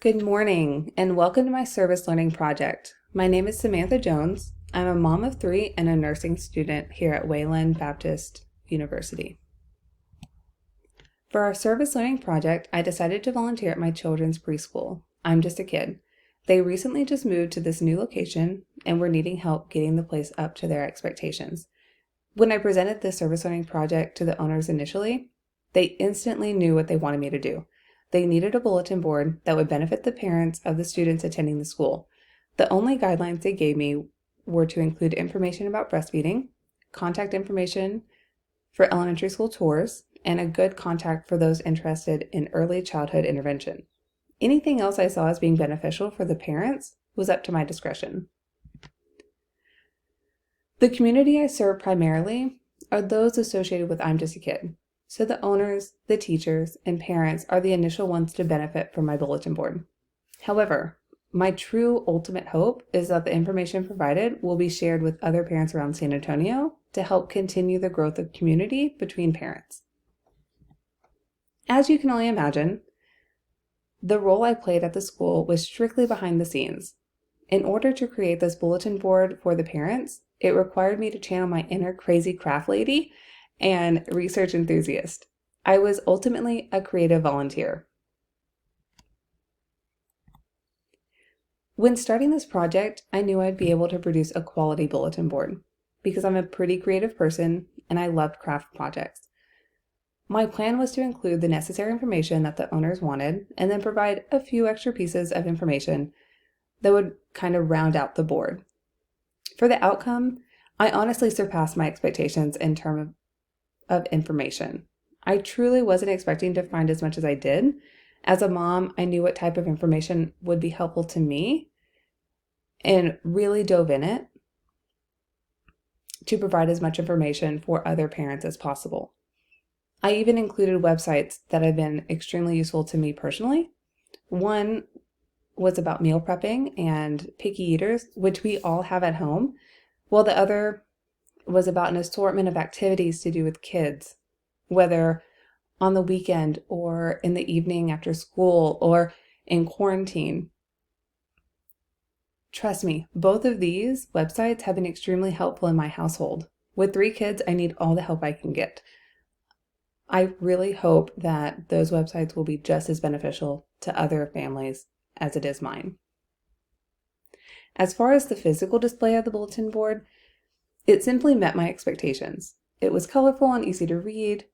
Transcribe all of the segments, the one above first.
Good morning and welcome to my service learning project. My name is Samantha Jones. I'm a mom of 3 and a nursing student here at Wayland Baptist University. For our service learning project, I decided to volunteer at my children's preschool. I'm just a kid. They recently just moved to this new location and were needing help getting the place up to their expectations. When I presented this service learning project to the owners initially, they instantly knew what they wanted me to do. They needed a bulletin board that would benefit the parents of the students attending the school. The only guidelines they gave me were to include information about breastfeeding, contact information for elementary school tours, and a good contact for those interested in early childhood intervention. Anything else I saw as being beneficial for the parents was up to my discretion. The community I serve primarily are those associated with I'm Just a Kid. So the owners, the teachers, and parents are the initial ones to benefit from my bulletin board. However, my true ultimate hope is that the information provided will be shared with other parents around San Antonio to help continue the growth of community between parents. As you can only imagine, the role I played at the school was strictly behind the scenes. In order to create this bulletin board for the parents, it required me to channel my inner crazy craft lady and research enthusiast. I was ultimately a creative volunteer. When starting this project, I knew I'd be able to produce a quality bulletin board because I'm a pretty creative person and I loved craft projects. My plan was to include the necessary information that the owners wanted and then provide a few extra pieces of information that would kind of round out the board. For the outcome, I honestly surpassed my expectations in terms of information. I truly wasn't expecting to find as much as I did. As a mom, I knew what type of information would be helpful to me and really dove in it to provide as much information for other parents as possible. I even included websites that have been extremely useful to me personally. One was about meal prepping and picky eaters, which we all have at home, while the other was about an assortment of activities to do with kids, whether on the weekend or in the evening after school or in quarantine. Trust me, both of these websites have been extremely helpful in my household. With 3 kids, I need all the help I can get. I really hope that those websites will be just as beneficial to other families as it is mine. As far as the physical display of the bulletin board, it simply met my expectations. It was colorful and easy to read.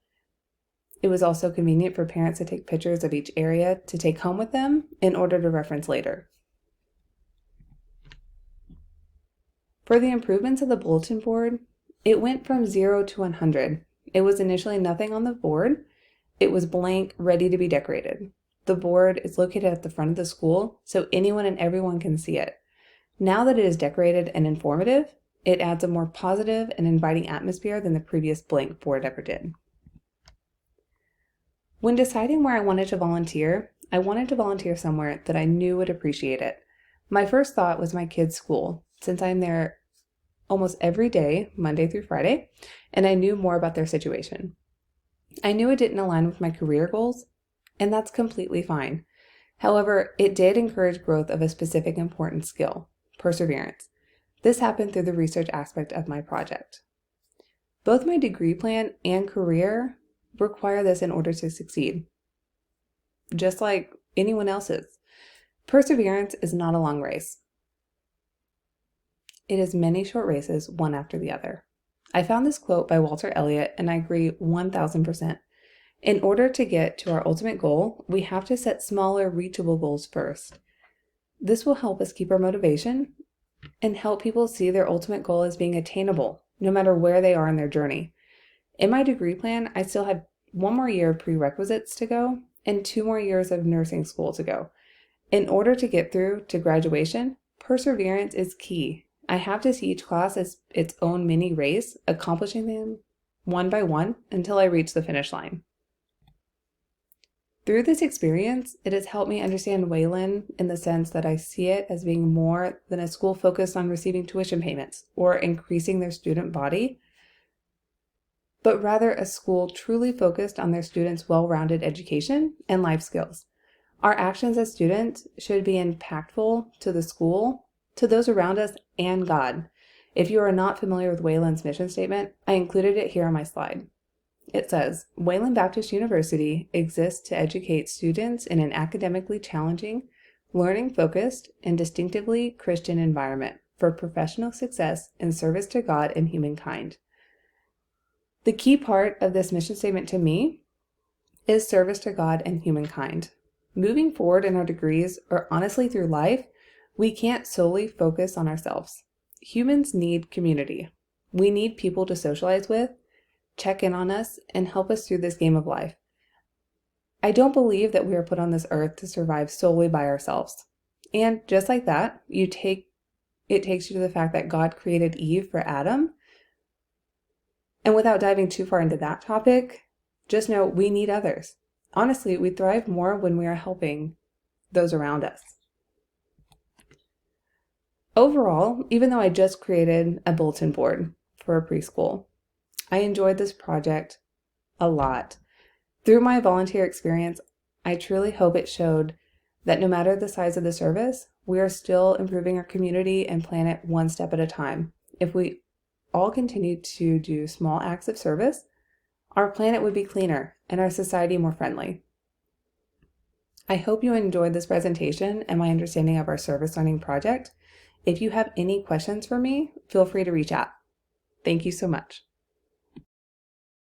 It was also convenient for parents to take pictures of each area to take home with them in order to reference later. For the improvements of the bulletin board, it went from 0 to 100. It was initially nothing on the board. It was blank, ready to be decorated. The board is located at the front of the school, so anyone and everyone can see it. Now that it is decorated and informative, it adds a more positive and inviting atmosphere than the previous blank board ever did. When deciding where I wanted to volunteer, I wanted to volunteer somewhere that I knew would appreciate it. My first thought was my kids' school, since I'm there almost every day, Monday through Friday, and I knew more about their situation. I knew it didn't align with my career goals, and that's completely fine. However, it did encourage growth of a specific important skill, perseverance. This happened through the research aspect of my project. Both my degree plan and career require this in order to succeed, just like anyone else's. Perseverance is not a long race. It is many short races, one after the other. I found this quote by Walter Elliott, and I agree 1000%. In order to get to our ultimate goal, we have to set smaller, reachable goals first. This will help us keep our motivation and help people see their ultimate goal as being attainable, no matter where they are in their journey. In my degree plan, I still had 1 more year of prerequisites to go and 2 more years of nursing school to go. In order to get through to graduation, perseverance is key. I have to see each class as its own mini race, accomplishing them one by one until I reach the finish line. Through this experience, it has helped me understand Wayland in the sense that I see it as being more than a school focused on receiving tuition payments or increasing their student body, but rather a school truly focused on their students' well-rounded education and life skills. Our actions as students should be impactful to the school, to those around us, and God. If you are not familiar with Wayland's mission statement, I included it here on my slide. It says, Wayland Baptist University exists to educate students in an academically challenging, learning-focused, and distinctively Christian environment for professional success and service to God and humankind. The key part of this mission statement to me is service to God and humankind. Moving forward in our degrees, or honestly through life, we can't solely focus on ourselves. Humans need community. We need people to socialize with, check in on us, and help us through this game of life. I don't believe that we are put on this earth to survive solely by ourselves. And just like that, it takes you to the fact that God created Eve for Adam. And without diving too far into that topic, just know we need others. Honestly, we thrive more when we are helping those around us. Overall, even though I just created a bulletin board for a preschool, I enjoyed this project a lot. Through my volunteer experience, I truly hope it showed that no matter the size of the service, we are still improving our community and planet one step at a time. If we all continue to do small acts of service, our planet would be cleaner and our society more friendly. I hope you enjoyed this presentation and my understanding of our service learning project. If you have any questions for me, feel free to reach out. Thank you so much.